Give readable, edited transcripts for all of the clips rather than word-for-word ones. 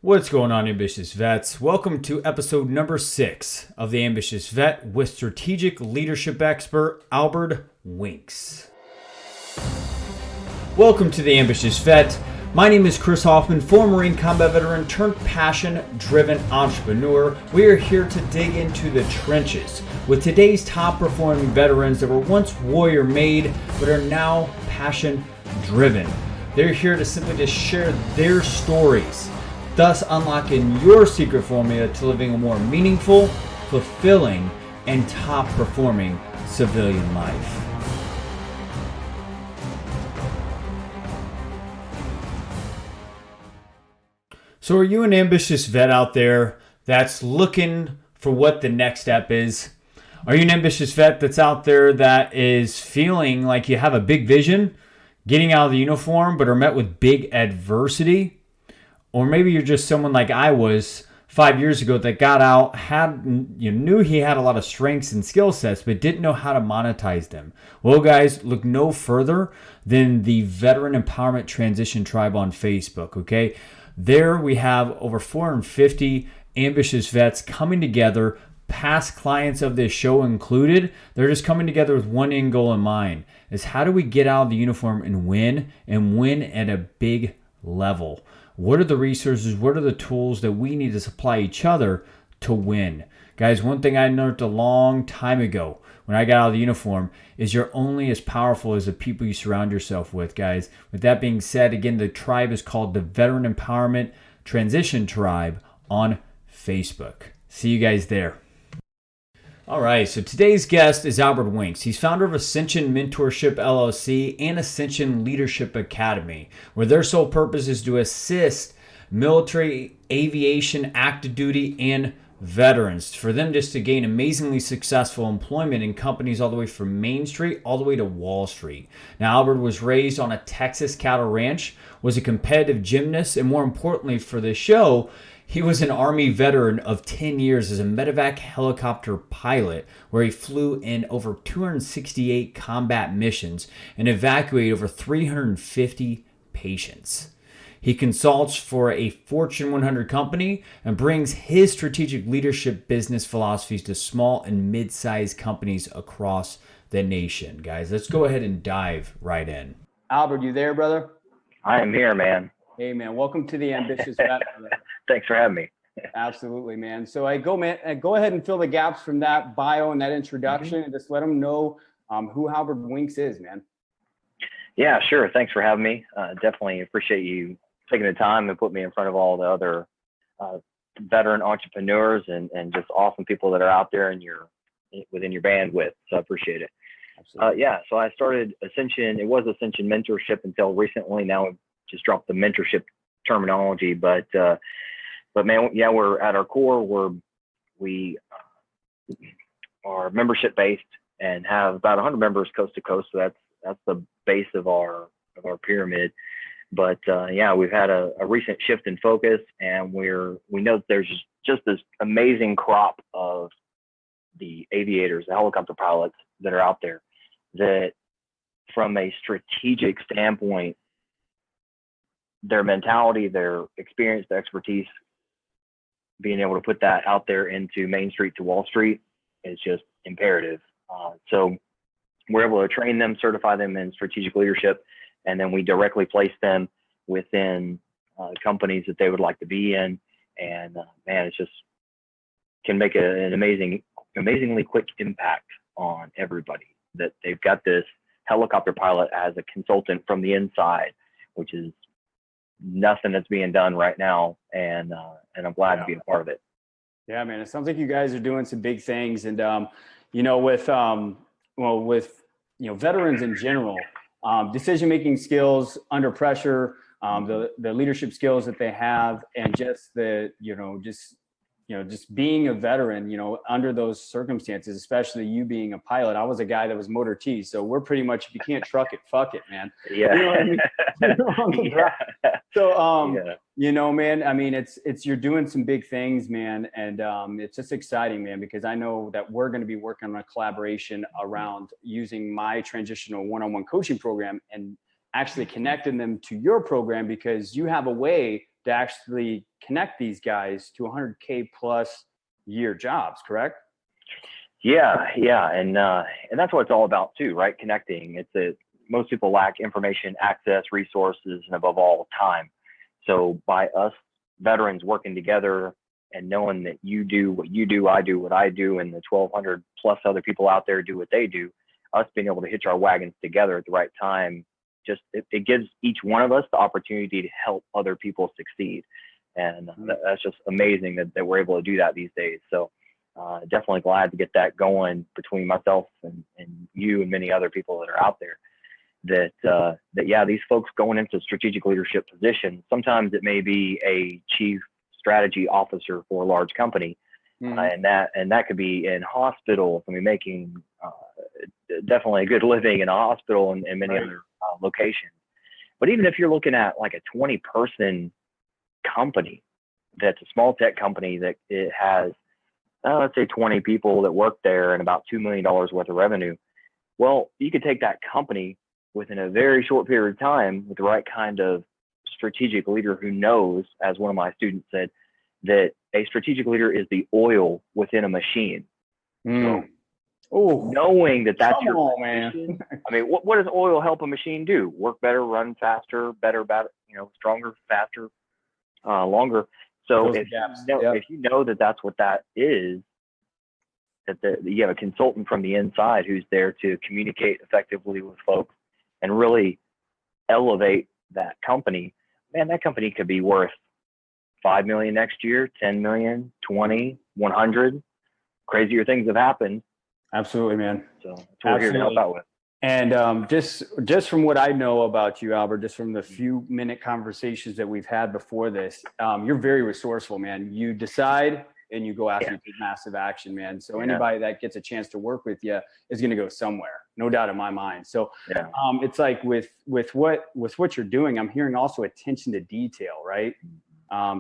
What's going on, Ambitious Vets? Welcome to episode number 6 of The Ambitious Vet with strategic leadership expert Albert Winks. Welcome to The Ambitious Vet. My name is Chris Hoffman, former Marine combat veteran turned passion-driven entrepreneur. We are here to dig into the trenches with today's top-performing veterans that were once warrior-made but are now passion-driven. They're here to simply just share their stories, thus unlocking your secret formula to living a more meaningful, fulfilling, and top-performing civilian life. So are you an ambitious vet out there that's looking for what the next step is? Are you an ambitious vet that's out there that is feeling like you have a big vision, getting out of the uniform, but are met with big adversity? Or maybe you're just someone like I was 5 years ago that got out, knew he had a lot of strengths and skill sets, but didn't know how to monetize them. Well, guys, look no further than the Veteran Empowerment Transition Tribe on Facebook, okay? There we have over 450 ambitious vets coming together, past clients of this show included. They're just coming together with one end goal in mind, is how do we get out of the uniform and win at a big level? What are the resources? What are the tools that we need to supply each other to win? Guys, one thing I learned a long time ago when I got out of the uniform is you're only as powerful as the people you surround yourself with, guys. With that being said, again, the tribe is called the Veteran Empowerment Transition Tribe on Facebook. See you guys there. All right, so today's guest is Albert Winks. He's founder of Ascension Mentorship LLC and Ascension Leadership Academy, where their sole purpose is to assist military, aviation, active duty, and veterans for them just to gain amazingly successful employment in companies all the way from Main Street all the way to Wall Street. Now, Albert was raised on a Texas cattle ranch, was a competitive gymnast, and more importantly for this show, he was an Army veteran of 10 years as a medevac helicopter pilot, where he flew in over 268 combat missions and evacuated over 350 patients. He consults for a Fortune 100 company and brings his strategic leadership business philosophies to small and mid-sized companies across the nation. Guys, let's go ahead and dive right in. Albert, you there, brother? I am here, man. Hey, man. Welcome to the Ambitious Vet. Thanks for having me. Absolutely, man. So go ahead and fill the gaps from that bio and that introduction, and just let them know who Albert Winks is, man. Yeah, sure. Thanks for having me. Definitely appreciate you taking the time and put me in front of all the other veteran entrepreneurs and just awesome people that are out there within your bandwidth. So I appreciate it. Absolutely. So I started Ascension. It was Ascension Mentorship until recently. Now we've just dropped the mentorship terminology, but man, yeah, we're at our core, we are membership based and have about 100 members coast to coast. So that's the base of our pyramid. But yeah, we've had a recent shift in focus, and we know that there's just this amazing crop of the aviators, the helicopter pilots that are out there that, from a strategic standpoint, their mentality, their experience, their expertise, being able to put that out there into Main Street to Wall Street is just imperative. So we're able to train them, certify them in strategic leadership, and then we directly place them within companies that they would like to be in. And man, it's just can make an amazingly quick impact on everybody. That they've got this helicopter pilot as a consultant from the inside, which is nothing that's being done right now, and I'm glad to be a part of it. Yeah, man, it sounds like you guys are doing some big things, and with veterans in general, decision-making skills under pressure, the leadership skills that they have, and just just being a veteran, under those circumstances, especially you being a pilot. I was a guy that was motor T, so we're pretty much, if you can't truck it, fuck it, man. Yeah. You know what I mean? Yeah. So, man, I mean, it's you're doing some big things, man, and it's just exciting, man, because I know that we're going to be working on a collaboration around using my transitional one-on-one coaching program and actually connecting them to your program, because you have a way to actually connect these guys to 100K plus year jobs, correct? Yeah. And that's what it's all about too, right? Connecting. Most people lack information, access, resources, and above all, time. So by us veterans working together and knowing that you do what you do, I do what I do, and the 1,200 plus other people out there do what they do, us being able to hitch our wagons together at the right time, it gives each one of us the opportunity to help other people succeed. And that's just amazing that we're able to do that these days. So definitely glad to get that going between myself and you and many other people that are out there. That these folks going into strategic leadership positions, sometimes it may be a chief strategy officer for a large company, and that could be in hospitals. I mean, making definitely a good living in a hospital and many other locations. But even if you're looking at like a 20-person company, that's a small tech company that it has, let's say 20 people that work there and about $2 million worth of revenue. Well, you could take that company within a very short period of time with the right kind of strategic leader who knows, as one of my students said, that a strategic leader is the oil within a machine. So knowing that's your man. I mean, what does oil help a machine do? Work better, run faster, better, stronger, faster, longer. So if you know that that's what that is, that you have a consultant from the inside who's there to communicate effectively with folks and really elevate that company, man, that company could be worth 5 million next year, 10 million, 20, 100. Crazier things have happened. Absolutely, man. So that's what we're here to help out with. And just from what I know about you, Albert, just from the few minute conversations that we've had before this, you're very resourceful, man. You decide and you go after, you take massive action, man. So anybody that gets a chance to work with you is going to go somewhere, no doubt in my mind. So it's like with what you're doing, I'm hearing also attention to detail, right?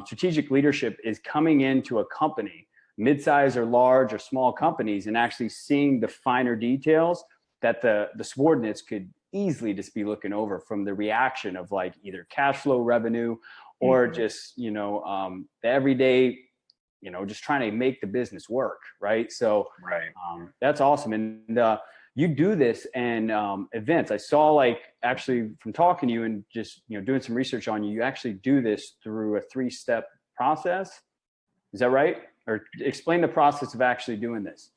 Strategic leadership is coming into a company, mid-size or large or small companies, and actually seeing the finer details that the subordinates could easily just be looking over, from the reaction of like either cash flow, revenue, or just, the everyday, just trying to make the business work. Right. So that's awesome. And you do this in events. I saw, actually from talking to you and just, doing some research on you, you actually do this through a 3-step process. Is that right? Or explain the process of actually doing this.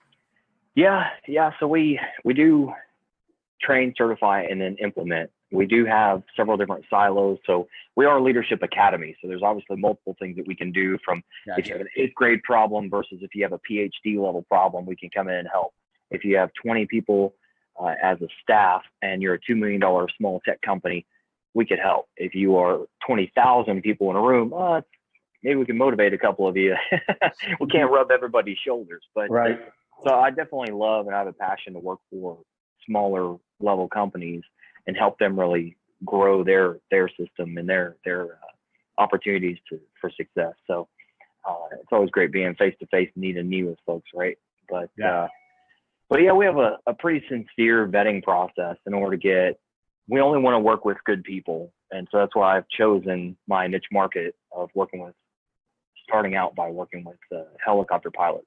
Yeah. So we do train, certify, and then implement. We do have several different silos. So we are a leadership academy. So there's obviously multiple things that we can do, from if you have an 8th grade problem versus if you have a PhD level problem, we can come in and help. If you have 20 people as a staff and you're a $2 million small tech company, we could help. If you are 20,000 people in a room, maybe we can motivate a couple of you. We can't rub everybody's shoulders, but so I definitely love and I have a passion to work for smaller level companies and help them really grow their system and their opportunities for success. So it's always great being face to face, knee to knee with folks, right? But we have a pretty sincere vetting process in order to we only want to work with good people. And so that's why I've chosen my niche market of starting out by working with helicopter pilots.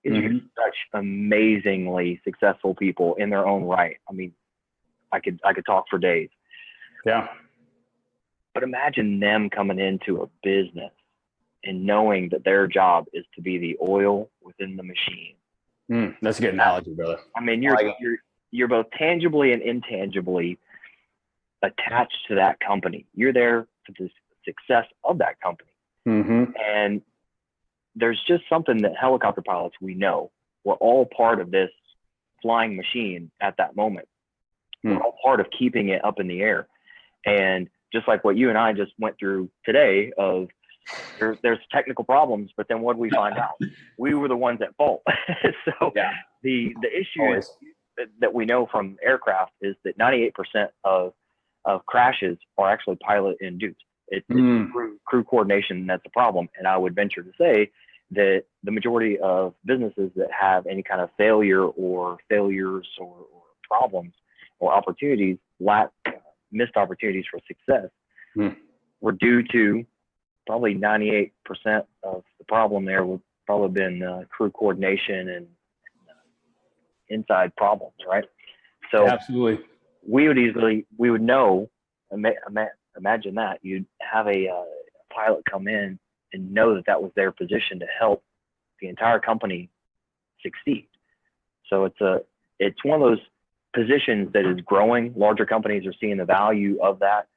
You're such amazingly successful people in their own right. I mean, I could talk for days. Yeah. But imagine them coming into a business and knowing that their job is to be the oil within the machine. That's a good analogy, brother. I mean, you're both tangibly and intangibly attached to that company. You're there for the success of that company. And there's just something that helicopter pilots, we know we're all part of this flying machine at that moment. We're all part of keeping it up in the air. And just like what you and I just went through today, of there's technical problems, but then what did we find out? We were the ones at fault. So the issue that we know from aircraft is that 98% of crashes are actually pilot induced. It's crew coordination that's the problem. And I would venture to say that the majority of businesses that have any kind of failures or problems or opportunities, missed opportunities for success, were due to probably 98% of the problem there would probably been crew coordination and inside problems, right? So Absolutely. we would know, imagine that you'd have a pilot come in and know that that was their position to help the entire company succeed. So it's one of those positions that is growing. Larger companies are seeing the value of that.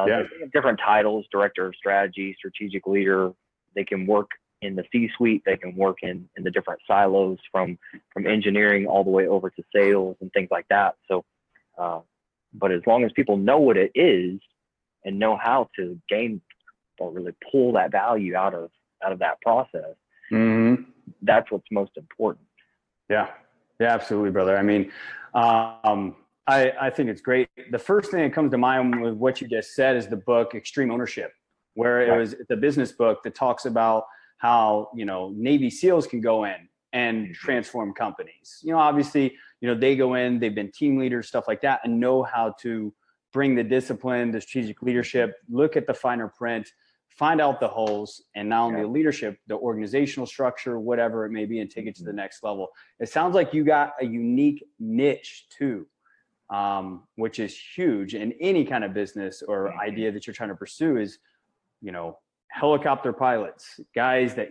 They have different titles: director of strategy, strategic leader. They can work in the C-suite. They can work in the different silos from engineering all the way over to sales and things like that. So, but as long as people know what it is and know how to gain or really pull that value out of that process, that's what's most important. Yeah, absolutely, brother. I mean, I think it's great. The first thing that comes to mind with what you just said is the book Extreme Ownership, where it's a business book that talks about how, Navy SEALs can go in and transform companies. Obviously, they go in, they've been team leaders, stuff like that, and know how to bring the discipline, the strategic leadership, look at the finer print, find out the holes, and not only the leadership, the organizational structure, whatever it may be, and take it to the next level. It sounds like you got a unique niche too, which is huge in any kind of business or idea that you're trying to pursue is, helicopter pilots, guys that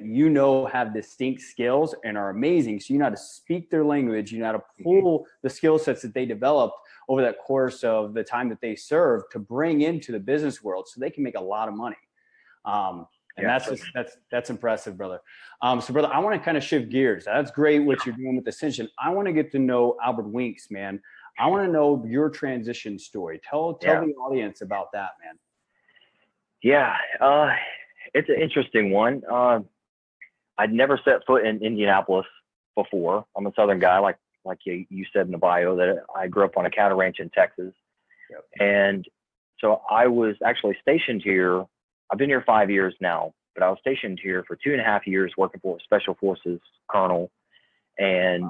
have distinct skills and are amazing. So you know how to speak their language, you know how to pull the skill sets that they developed over that course of the time that they serve to bring into the business world so they can make a lot of money. That's impressive, brother. So brother, I want to kind of shift gears. That's great what you're doing with Ascension. I want to get to know Albert Winks, man. I want to know your transition story. Tell the audience about that, man. Yeah. It's an interesting one. I'd never set foot in Indianapolis before. I'm a Southern guy, like you said in the bio, that I grew up on a cattle ranch in Texas. Yep. And so I was actually stationed here. I've been here 5 years now, but I was stationed here for 2.5 years working for a Special Forces colonel. And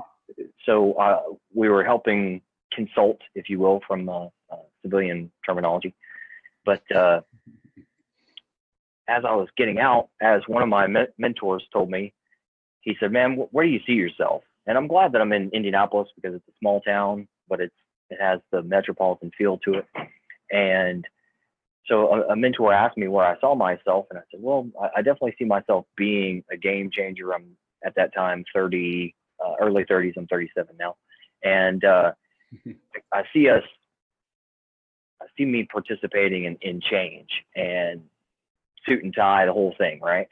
so we were helping consult, if you will, from civilian terminology. But as I was getting out, as one of my mentors told me, he said, "Man, where do you see yourself?" And I'm glad that I'm in Indianapolis because it's a small town, but it has the metropolitan feel to it. And so a mentor asked me where I saw myself, and I said, well, I definitely see myself being a game changer. I'm at that time 30, early 30s. I'm 37 now. And I see me participating in change and suit and tie, the whole thing, right?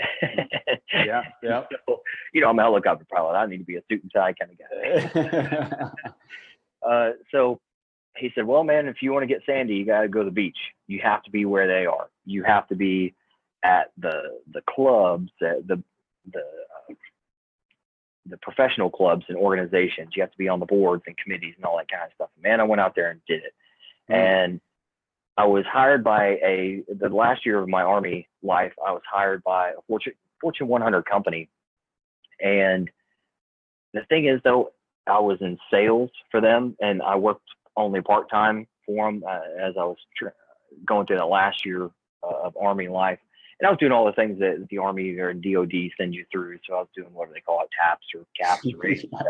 Yeah. So, I'm a helicopter pilot. I need to be a suit and tie kind of guy. So he said, well, man, if you want to get sandy, you got to go to the beach. You have to be where they are. You have to be at the clubs, the professional clubs and organizations. You have to be on the boards and committees and all that kind of stuff. Man, I went out there and did it. And I was hired by the last year of my Army life, I was hired by a Fortune 100 company. And the thing is, though, I was in sales for them, and I worked only part-time for them as I was going through that last year of Army life. And I was doing all the things that the Army or DOD send you through. So I was doing whatever they call it, TAPS or CAPS or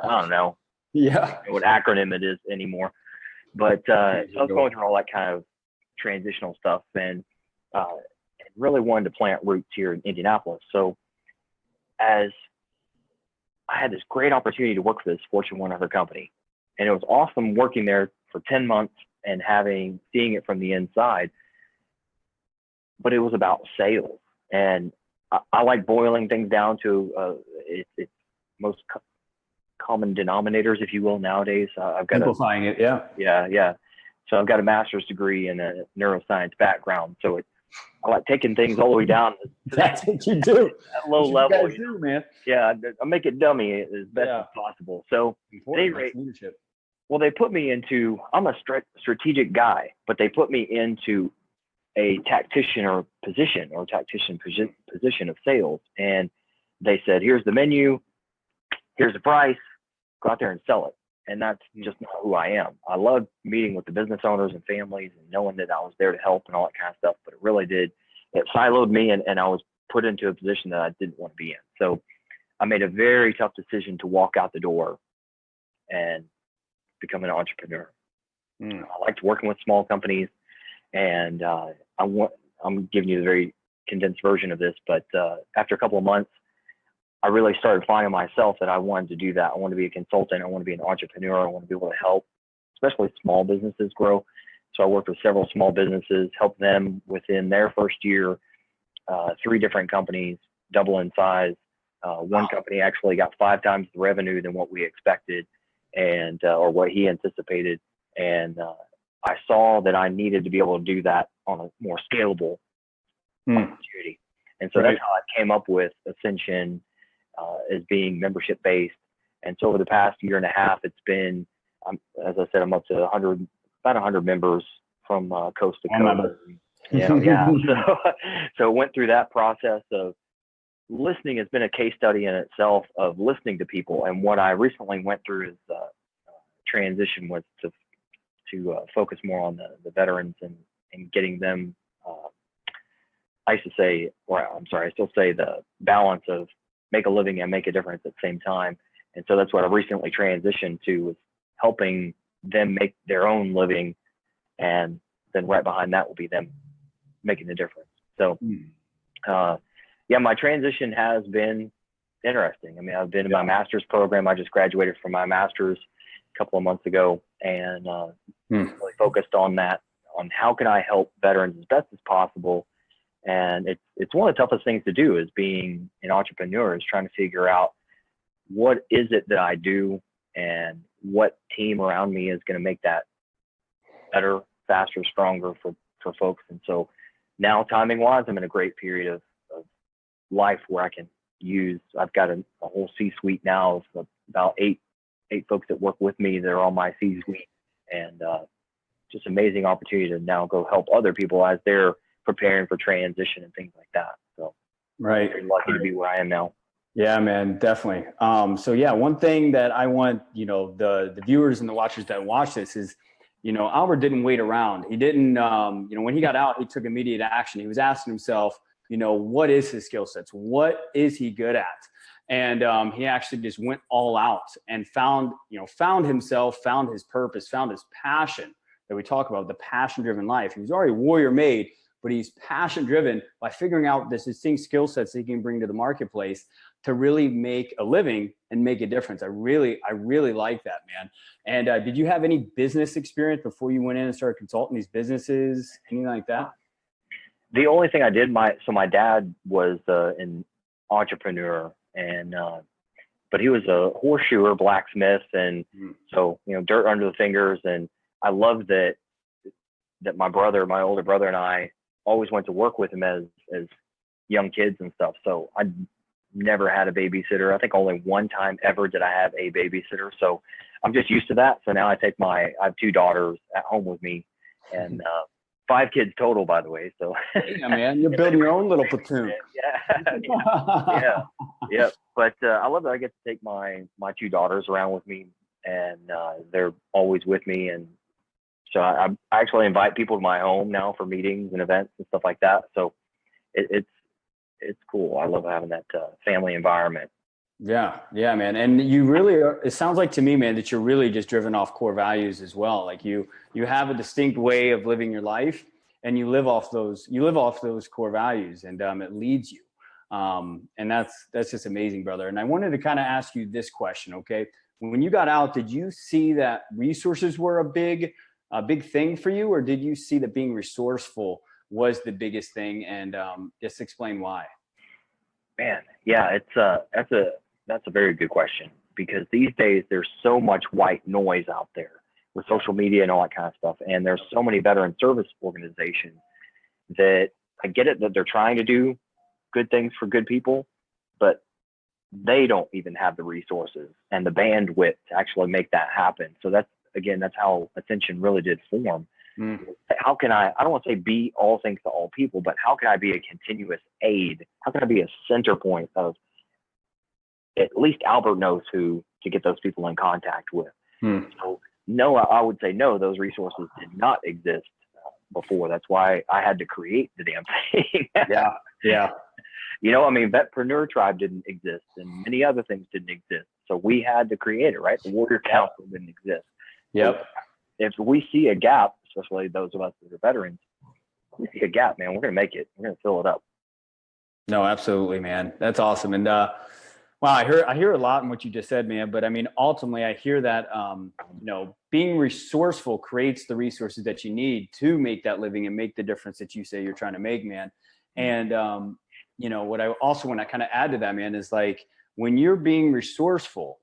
I don't know. Yeah. What acronym it is anymore. But so I was going through all that kind of transitional stuff and really wanted to plant roots here in Indianapolis. So as I had this great opportunity to work for this Fortune 100 company, and it was awesome working there for 10 months and seeing it from the inside, but it was about sales. And I like boiling things down to it's most common denominators, if you will, nowadays. I've got simplifying it. Yeah. So I've got a master's degree in a neuroscience background. So I like taking things all the way down. That's what you do. At low level. You guys do, man. Yeah, I make it dummy as best as possible. So at any rate, well, they put me into, I'm a strategic guy, but they put me into a tactician position of sales. And they said, here's the menu, here's the price, go out there and sell it. And that's just not who I am. I love meeting with the business owners and families and knowing that I was there to help and all that kind of stuff. But it really did, it siloed me, and I was put into a position that I didn't want to be in. So I made a very tough decision to walk out the door and become an entrepreneur. I liked working with small companies, and I'm giving you the very condensed version of this, but after a couple of months, I really started finding myself that I wanted to do that. I want to be a consultant. I want to be an entrepreneur. I want to be able to help, especially small businesses grow. So I worked with several small businesses, helped them within their first year, 3 different companies, double in size. One company actually got 5 times the revenue than what we expected, and or what he anticipated. And I saw that I needed to be able to do that on a more scalable opportunity. And so that's how I came up with Ascension as being membership based. And so over the past year and a half, it's been, as I said, I'm up to about 100 members from coast to coast. Yeah. So went through that process of listening. Has been a case study in itself of listening to people. And what I recently went through is transition was to focus more on the veterans and getting them. I still say the balance of make a living and make a difference at the same time. And so that's what I recently transitioned to, was helping them make their own living. And then right behind that will be them making the difference. So, my transition has been interesting. I mean, I've been in my master's program. I just graduated from my master's a couple of months ago, and really focused on that, on how can I help veterans as best as possible. And it's one of the toughest things to do, is being an entrepreneur, is trying to figure out what is it that I do and what team around me is going to make that better, faster, stronger for folks. And so now, timing wise, I'm in a great period of life where I can I've got a whole C-suite now of about eight folks that work with me that are on my C-suite, and just amazing opportunity to now go help other people as they're preparing for transition and things like that. So I'm very lucky to be where I am now. Yeah, man, definitely. One thing that I want, the viewers and the watchers that watch this is, Albert didn't wait around. He didn't, when he got out, he took immediate action. He was asking himself, what is his skill sets? What is he good at? And he actually just went all out and found himself, found his purpose, found his passion that we talk about, the passion-driven life. He was already warrior made, but he's passion-driven by figuring out this distinct skill sets that he can bring to the marketplace to really make a living and make a difference. I really like that, man. And did you have any business experience before you went in and started consulting these businesses, anything like that? The only thing I did, my dad was an entrepreneur, and but he was a horseshoer, blacksmith, and so dirt under the fingers. And I loved that my older brother, and I always went to work with him as young kids and stuff. So I never had a babysitter. I think only one time ever did I have a babysitter. So I'm just used to that. So now I have 2 daughters at home with me, and 5 kids total, by the way. So yeah, man, you're building your own little platoon. Yeah. But I love that I get to take my 2 daughters around with me, and they're always with me. And so I actually invite people to my home now for meetings and events and stuff like that. So it's cool. I love having that family environment. Yeah, man. And you really are, it sounds like to me, man, that you're really just driven off core values as well. Like you have a distinct way of living your life, and you live off those core values, and it leads you. And that's just amazing, brother. And I wanted to kind of ask you this question. Okay. When you got out, did you see that resources were a big thing for you, or did you see that being resourceful was the biggest thing? And just explain why. Man, yeah, that's a very good question, because these days there's so much white noise out there with social media and all that kind of stuff. And there's so many veteran service organizations that I get it that they're trying to do good things for good people, but they don't even have the resources and the bandwidth to actually make that happen. So that's how Ascension really did form. How can I don't want to say be all things to all people, but how can I be a continuous aid? How can I be a center point of, at least Albert knows who to get those people in contact with. So no, I would say no, those resources did not exist before. That's why I had to create the damn thing. Yeah. I mean, Vetpreneur Tribe didn't exist and many other things didn't exist. So we had to create it, right? The Warrior Council didn't exist. Yep. So if we see a gap, especially those of us that are veterans, we see a gap, man, we're going to make it. We're going to fill it up. No, absolutely, man. That's awesome. And wow, I hear a lot in what you just said, man. But I mean, ultimately, I hear that being resourceful creates the resources that you need to make that living and make the difference that you say you're trying to make, man. And what I also want to kind of add to that, man, is like when you're being resourceful,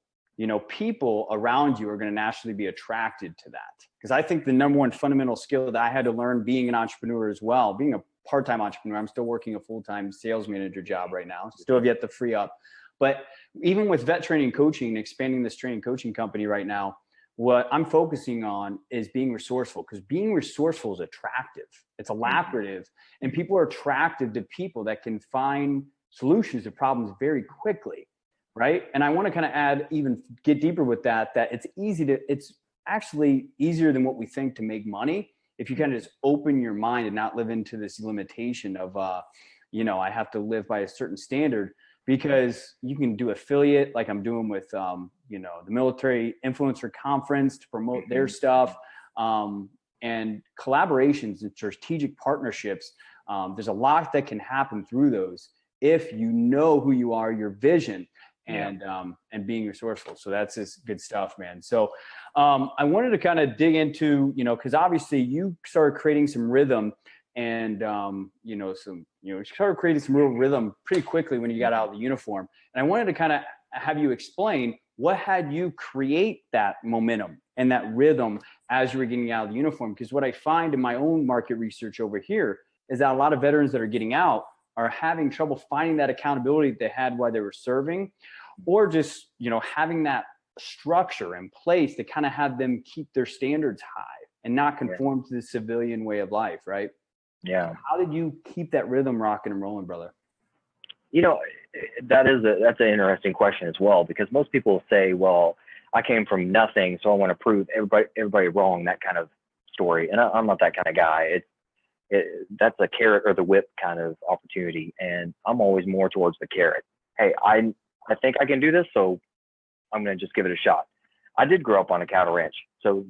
people around you are going to naturally be attracted to that. Because I think the number one fundamental skill that I had to learn being an entrepreneur as well, being a part-time entrepreneur, I'm still working a full-time sales manager job right now, still have yet to free up. But even with Vet Training Coaching and expanding this training coaching company right now, what I'm focusing on is being resourceful, because being resourceful is attractive. It's elaborative, and people are attracted to people that can find solutions to problems very quickly, right? And I want to kind of get deeper with that it's actually easier than what we think to make money if you kind of just open your mind and not live into this limitation of, I have to live by a certain standard, because you can do affiliate like I'm doing with, the Military Influencer Conference to promote their stuff, and collaborations and strategic partnerships. There's a lot that can happen through those if you know who you are, your vision, and being resourceful. So that's just good stuff, man. So I wanted to kind of dig into, because obviously you started creating some rhythm and, you started creating some real rhythm pretty quickly when you got out of the uniform. And I wanted to kind of have you explain what had you create that momentum and that rhythm as you were getting out of the uniform. Because what I find in my own market research over here is that a lot of veterans that are getting out are having trouble finding that accountability that they had while they were serving, or just, having that structure in place to kind of have them keep their standards high and not conform to the civilian way of life, right? Yeah. How did you keep that rhythm rocking and rolling, brother? That's an interesting question as well, because most people say, well, I came from nothing, so I want to prove everybody wrong, that kind of story. And I'm not that kind of guy. That's a carrot or the whip kind of opportunity. And I'm always more towards the carrot. Hey, I think I can do this, so I'm going to just give it a shot. I did grow up on a cattle ranch. So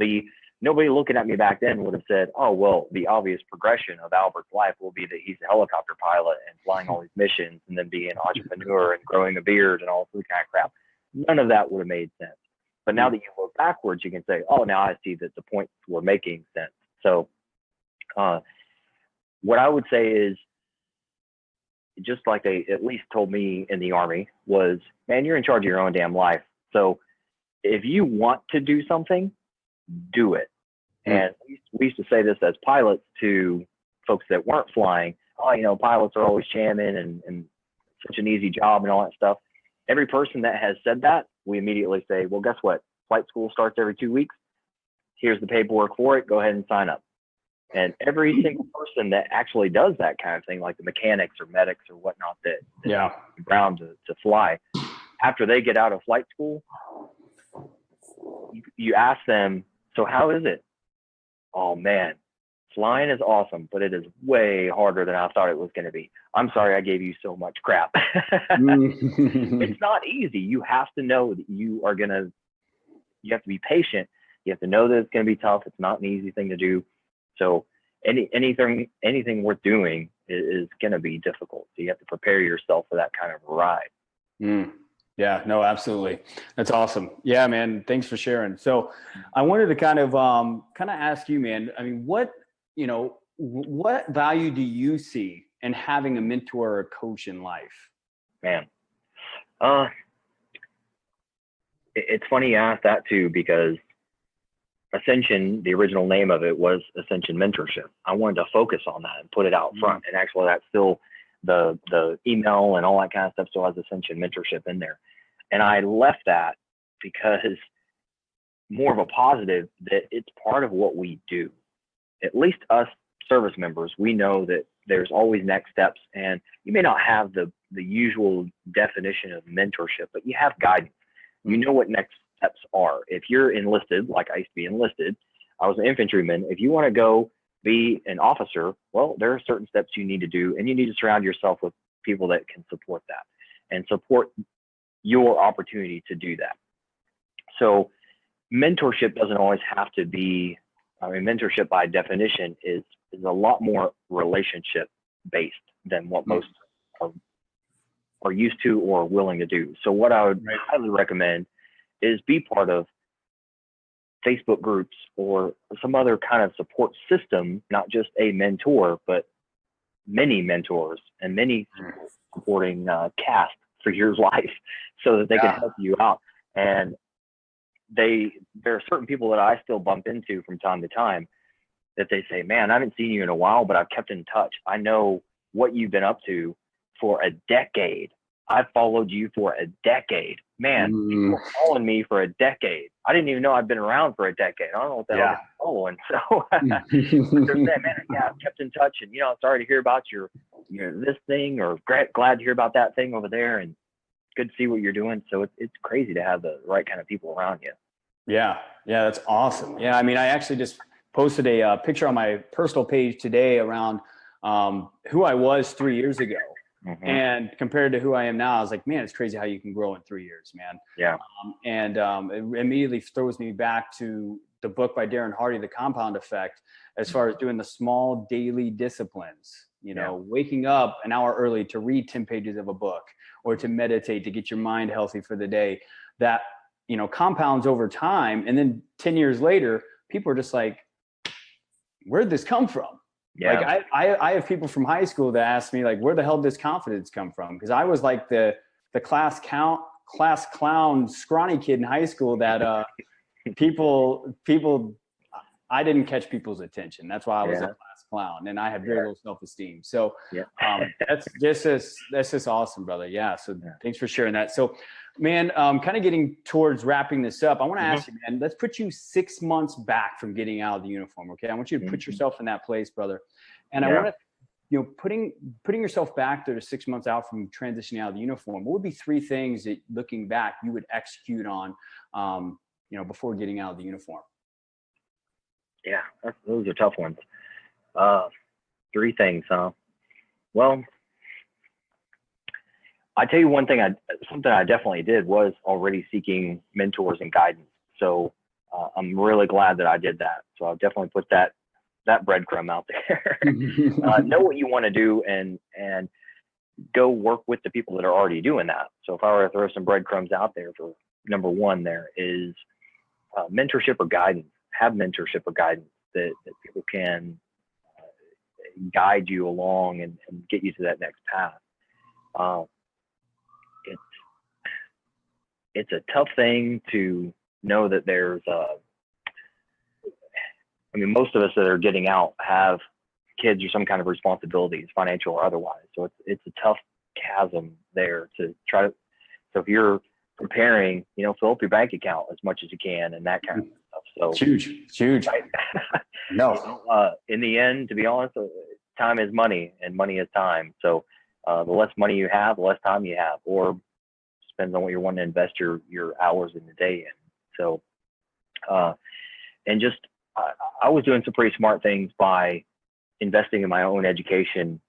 nobody looking at me back then would have said, oh, well, the obvious progression of Albert's life will be that he's a helicopter pilot and flying all these missions and then being an entrepreneur and growing a beard and all this kind of crap. None of that would have made sense. But now that you look backwards, you can say, oh, now I see that the points were making sense. So what I would say is, just like they at least told me in the Army, was, man, you're in charge of your own damn life. So if you want to do something, do it. And we used to say this as pilots to folks that weren't flying. Oh, pilots are always jamming and such an easy job and all that stuff. Every person that has said that, we immediately say, well, guess what? Flight school starts every 2 weeks. Here's the paperwork for it. Go ahead and sign up. And every single person that actually does that kind of thing, like the mechanics or medics or whatnot that ground to fly, after they get out of flight school, you ask them, so how is it? Oh, man, flying is awesome, but it is way harder than I thought it was going to be. I'm sorry I gave you so much crap. It's not easy. You have to know that you have to be patient. You have to know that it's going to be tough. It's not an easy thing to do. So anything worth doing is going to be difficult. So you have to prepare yourself for that kind of ride. Yeah, no, absolutely. That's awesome. Yeah, man. Thanks for sharing. So I wanted to kind of ask you, man, I mean, what value do you see in having a mentor or a coach in life? Man, it's funny you asked that too, because Ascension, the original name of it was Ascension Mentorship. I wanted to focus on that and put it out front. And actually that's still the email and all that kind of stuff still has Ascension Mentorship in there. And I left that because more of a positive that it's part of what we do. At least us service members, we know that there's always next steps, and you may not have the usual definition of mentorship, but you have guidance. You know what next steps are. If you're enlisted, like I used to be enlisted, I was an infantryman. If you want to go be an officer, well, there are certain steps you need to do, and you need to surround yourself with people that can support that and support your opportunity to do that. So mentorship doesn't always have to be, mentorship by definition is a lot more relationship based than what most are used to or willing to do. So what I would highly recommend is be part of Facebook groups or some other kind of support system, not just a mentor, but many mentors and many supporting cast for your life so that they can help you out. And there are certain people that I still bump into from time to time that they say, man, I haven't seen you in a while, but I've kept in touch. I know what you've been up to for a decade. I've followed you for a decade. Man, you were following me for a decade. I didn't even know I'd been around for a decade. I don't know what the hell I'm following. So they're saying, man, I've kept in touch, and sorry to hear about your this thing, or glad to hear about that thing over there, and good to see what you're doing. So it's crazy to have the right kind of people around you. Yeah, that's awesome. Yeah, I mean, I actually just posted a picture on my personal page today around who I was 3 years ago. Mm-hmm. And compared to who I am now, I was like, man, it's crazy how you can grow in 3 years, man. Yeah. It immediately throws me back to the book by Darren Hardy, The Compound Effect, as far as doing the small daily disciplines, waking up an hour early to read 10 pages of a book, or to meditate, to get your mind healthy for the day, that, compounds over time. And then 10 years later, people are just like, where'd this come from? Yeah. Like I have people from high school that ask me, like, where the hell did this confidence come from? Because I was like the class clown scrawny kid in high school that people I didn't catch people's attention. That's why I was a class clown, and I had very low self-esteem. So that's just awesome, brother. Yeah. So thanks for sharing that. So, man, kind of getting towards wrapping this up, I want to ask you, man, let's put you 6 months back from getting out of the uniform. Okay. I want you to put yourself in that place, brother. And I want to, putting yourself back there to 6 months out from transitioning out of the uniform, what would be 3 things that, looking back, you would execute on, before getting out of the uniform? Yeah, those are tough ones. 3 things, huh? Well, I tell you one thing, something I definitely did was already seeking mentors and guidance. So I'm really glad that I did that. So I'll definitely put that breadcrumb out there. Know what you want to do and go work with the people that are already doing that. So if I were to throw some breadcrumbs out there for number 1, there is mentorship or guidance. Have mentorship or guidance that people can guide you along and get you to that next path. It's a tough thing to know that there's most of us that are getting out have kids or some kind of responsibilities, financial or otherwise. So it's a tough chasm there to try to. So if you're preparing, fill up your bank account as much as you can and that kind of stuff. So it's huge. Right? No. In the end, to be honest, time is money and money is time. So the less money you have, the less time you have, or depends on what you're wanting to invest your hours in the day in. So, and just, I was doing some pretty smart things by investing in my own education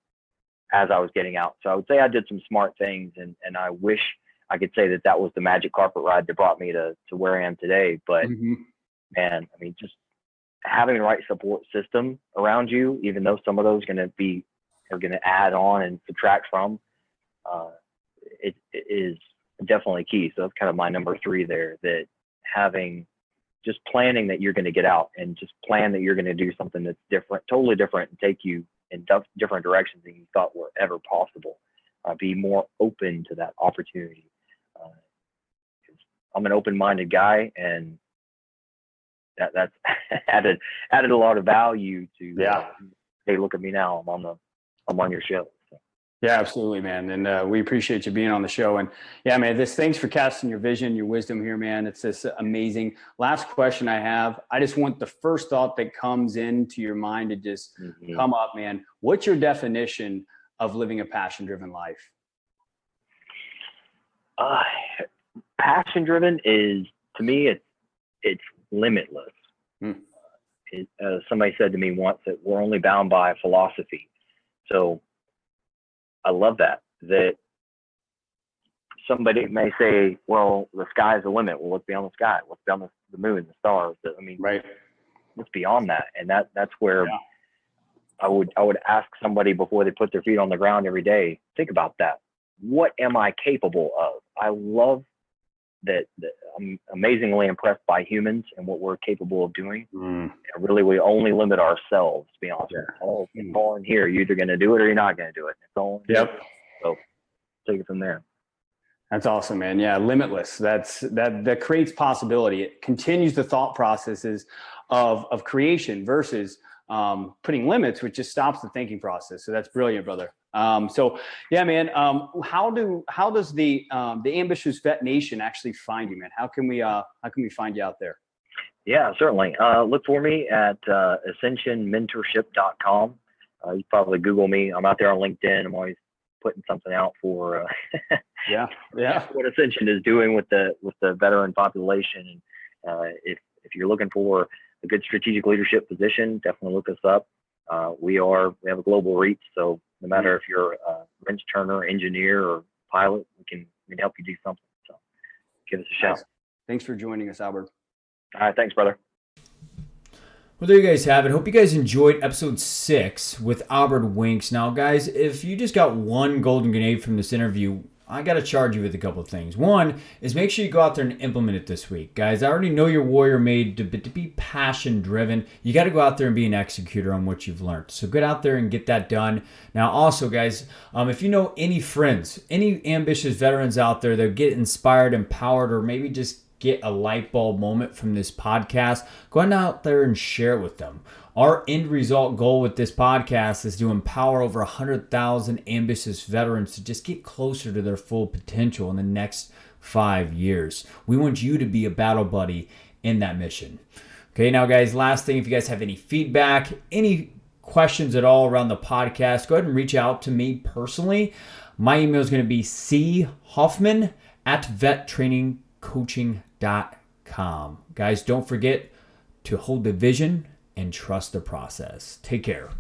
as I was getting out. So I would say I did some smart things, and I wish I could say that was the magic carpet ride that brought me to where I am today. But man, just having the right support system around you, even though some of those are going to add on and subtract from, it is definitely key. So that's kind of my number 3 there, that having just planning that you're going to get out, and just plan that you're going to do something that's different, totally different, and take you in different directions than you thought were ever possible. Be more open to that opportunity. I'm an open-minded guy, and that's added a lot of value to. Hey, look at me now. I'm on your show. So. Yeah, absolutely, man. And we appreciate you being on the show. And yeah, man, thanks for casting your vision, your wisdom here, man. It's just amazing. Last question I have. I just want the first thought that comes into your mind to just come up, man. What's your definition of living a passion-driven life? Passion-driven is, to me, it's limitless. Somebody said to me once that we're only bound by philosophy. So I love that that somebody may say, well, the sky's the limit. Well, what's beyond the sky? What's beyond the moon, the stars? I mean, Right. what's beyond that? And that's where I would ask somebody before they put their feet on the ground every day, think about that. What am I capable of? I love that I'm amazingly impressed by humans and what we're capable of doing. And really, we only limit ourselves, to be honest. It's all in here. You're either going to do it or you're not going to do it. It's all in here. So take it from there. That's awesome, man. Yeah, limitless. That creates possibility. It continues the thought processes of creation versus putting limits, which just stops the thinking process. So that's brilliant, brother. So yeah, man. How does the Ambitious Vet Nation actually find you, man? How can we find you out there? Yeah, certainly. Look for me at ascensionmentorship.com. You probably Google me. I'm out there on LinkedIn. I'm always putting something out for what Ascension is doing with the veteran population. And if you're looking for a good strategic leadership position, definitely look us up. We have a global reach, so no matter if you're a wrench turner, engineer, or pilot, we can help you do something. So give us a shout. Thanks for joining us, Albert. All right, thanks, brother. Well, there you guys have it. Hope you guys enjoyed episode 6 with Albert Winks. Now, guys, if you just got one golden grenade from this interview, I got to charge you with a couple of things. One is make sure you go out there and implement it this week. Guys, I already know you're warrior made, but to be passion driven, you got to go out there and be an executor on what you've learned. So get out there and get that done. Now, also, guys, if you know any friends, any ambitious veterans out there that get inspired, empowered, or maybe just get a light bulb moment from this podcast, go out there and share it with them. Our end result goal with this podcast is to empower over 100,000 ambitious veterans to just get closer to their full potential in the next 5 years. We want you to be a battle buddy in that mission. Okay, now guys, last thing, if you guys have any feedback, any questions at all around the podcast, go ahead and reach out to me personally. My email is going to be choffman@vettrainingcoaching.com. Guys, don't forget to hold the vision and trust the process. Take care.